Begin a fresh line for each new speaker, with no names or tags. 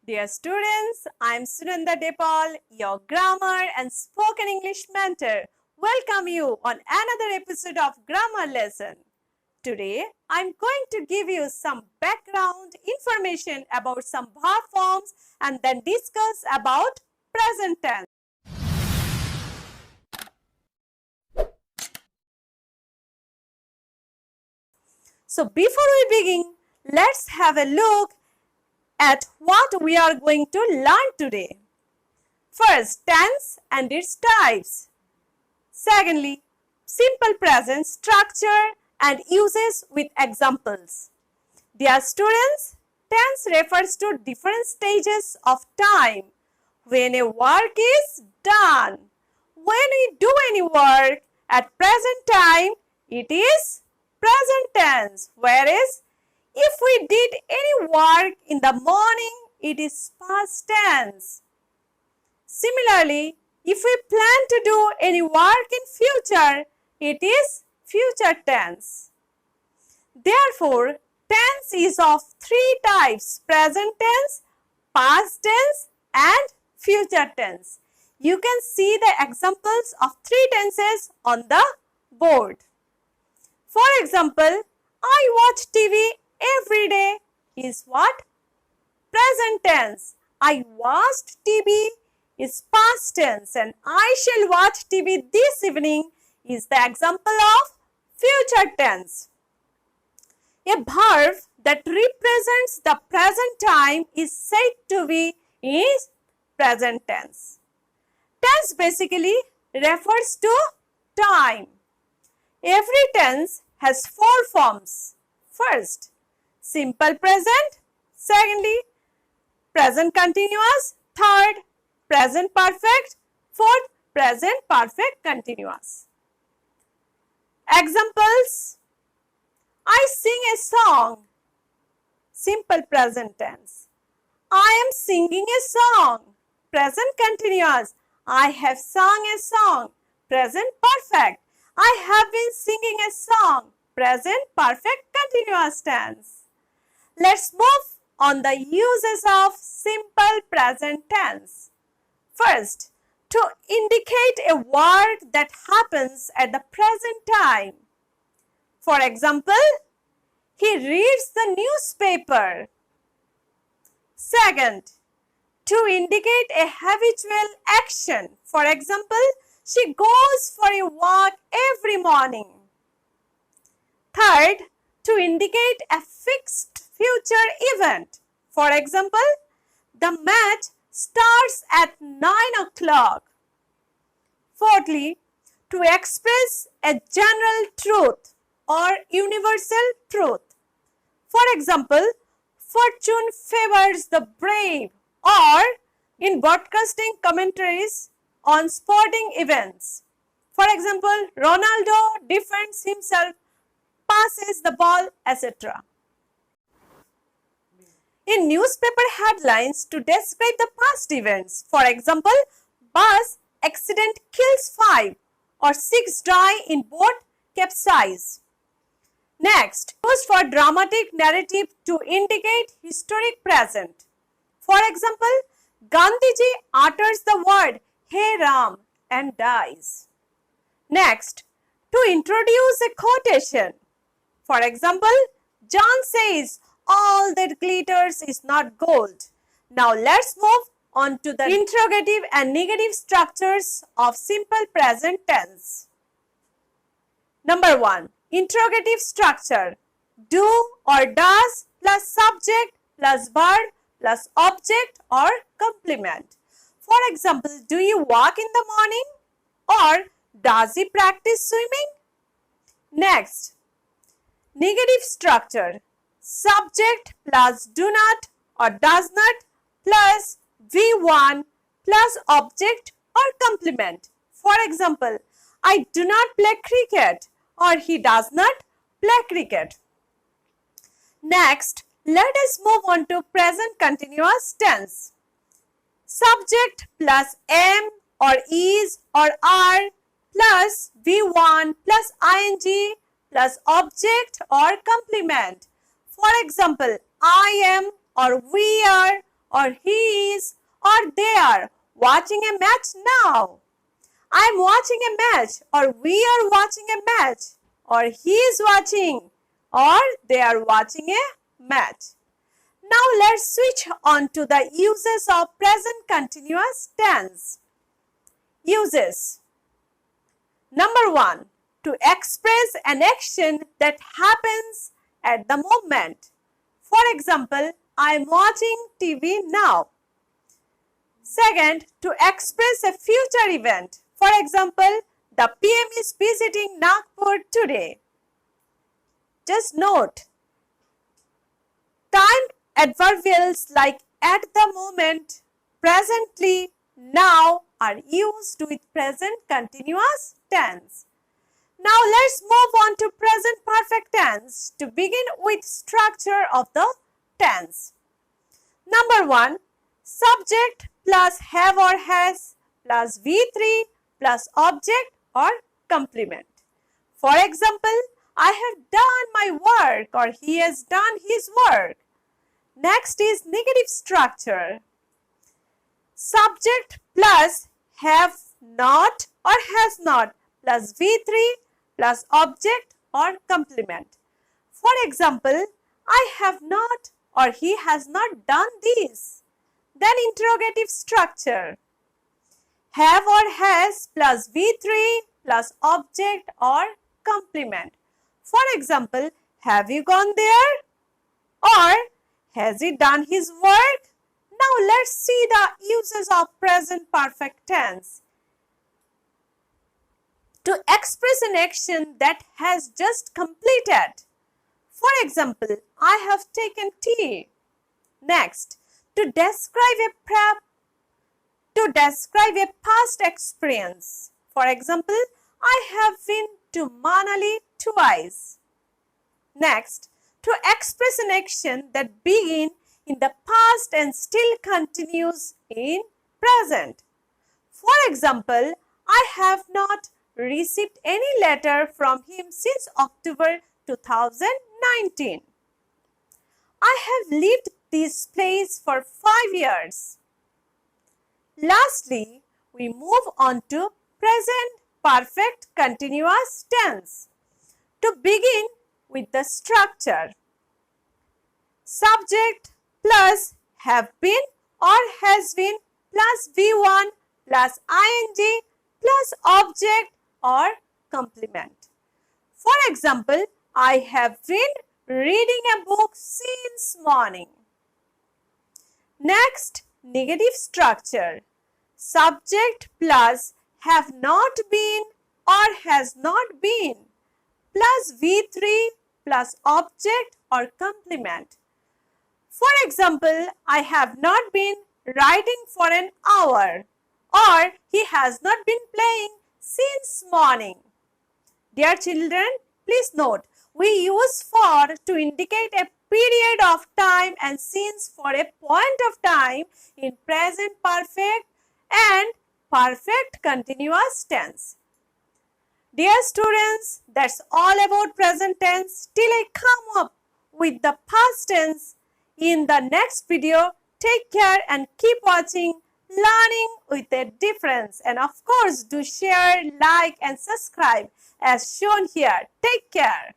Dear students, I am Sunanda Depal, your grammar and spoken English mentor. Welcome you on another episode of Grammar Lesson. Today, I am going to give you some background information about some verb forms and then discuss about present tense. So, before we begin, let's have a look at what we are going to learn today. First, tense and its types. Secondly, simple present structure and uses with examples. Dear students, tense refers to different stages of time when a work is done. When we do any work at present time, it is present tense, whereas if we did any work in the morning, it is past tense. Similarly, if we plan to do any work in future, it is future tense. Therefore, tense is of three types: present tense, past tense and future tense. You can see the examples of three tenses on the board. For example, I watch TV every day is what? Present tense. I watched TV is past tense and I shall watch TV this evening is the example of future tense. A verb that represents the present time is said to be is present tense. Tense basically refers to time. Every tense has four forms. First, simple present. Secondly, present continuous. Third, present perfect. Fourth, present perfect continuous. Examples: I sing a song. Simple present tense. I am singing a song. Present continuous. I have sung a song. Present perfect. I have been singing a song. Present perfect continuous tense. Let's move on the uses of simple present tense. First, to indicate a work that happens at the present time. For example, he reads the newspaper. Second, to indicate a habitual action. For example, she goes for a walk every morning. Third, to indicate a fixed future event. For example, the match starts at 9 o'clock. Fourthly, to express a general truth or universal truth. For example, fortune favors the brave, or in broadcasting commentaries on sporting events. For example, Ronaldo defends himself, passes the ball, etc. In newspaper headlines to describe the past events. For example, bus accident kills 5 or 6 die in boat capsize. Next, used for dramatic narrative to indicate historic present. For example, Gandhiji utters the word Hey Ram and dies. Next, to introduce a quotation. For example, John says, all that glitters is not gold. Now let's move on to the interrogative and negative structures of simple present tense. Number 1. Interrogative structure. Do or does plus subject plus verb plus object or complement. For example, do you walk in the morning? Or does he practice swimming? Next, negative structure. Subject plus do not or does not plus V1 plus object or complement. For example, I do not play cricket or he does not play cricket. Next, let us move on to present continuous tense. Subject plus am or is or are plus V1 plus ing plus object or complement. For example, I am or we are or he is or they are watching a match now. I am watching a match, or we are watching a match, or he is watching or they are watching a match. Now let's switch on to the uses of present continuous tense. Uses. Number 1. To express an action that happens at the moment. For example, I am watching TV now. Second, to express a future event. For example, the PM is visiting Nagpur today. Just note, time adverbials like at the moment, presently, now are used with present continuous tense. Now let's move on to present perfect tense to begin with structure of the tense. Number 1, subject plus have or has plus V3 plus object or complement. For example, I have done my work or he has done his work. Next is negative structure. Subject plus have not or has not plus V3 plus object or complement. For example, I have not or he has not done this. Then interrogative structure. Have or has plus V3 plus object or complement. For example, have you gone there? Or has he done his work? Now let's see the uses of present perfect tense. To express an action that has just completed. For example, I have taken tea. Next, to describe a past experience. For example, I have been to Manali twice. Next, to express an action that began in the past and still continues in present. For example, I have not received any letter from him since October 2019. I have lived this place for 5 years. Lastly, we move on to present perfect continuous tense. To begin with the structure. Subject plus have been or has been plus V1 plus ing plus object or complement. For example, I have been reading a book since morning. Next, negative structure. Subject plus have not been or has not been plus V3 plus object or complement. For example, I have not been writing for an hour or he has not been playing since morning. Dear children, please note, we use for to indicate a period of time and since for a point of time in present perfect and perfect continuous tense. Dear students, that's all about present tense. Till I come up with the past tense in the next video. Take care and keep watching Learning with a Difference. And of course, do share, like and subscribe as shown here. Take care.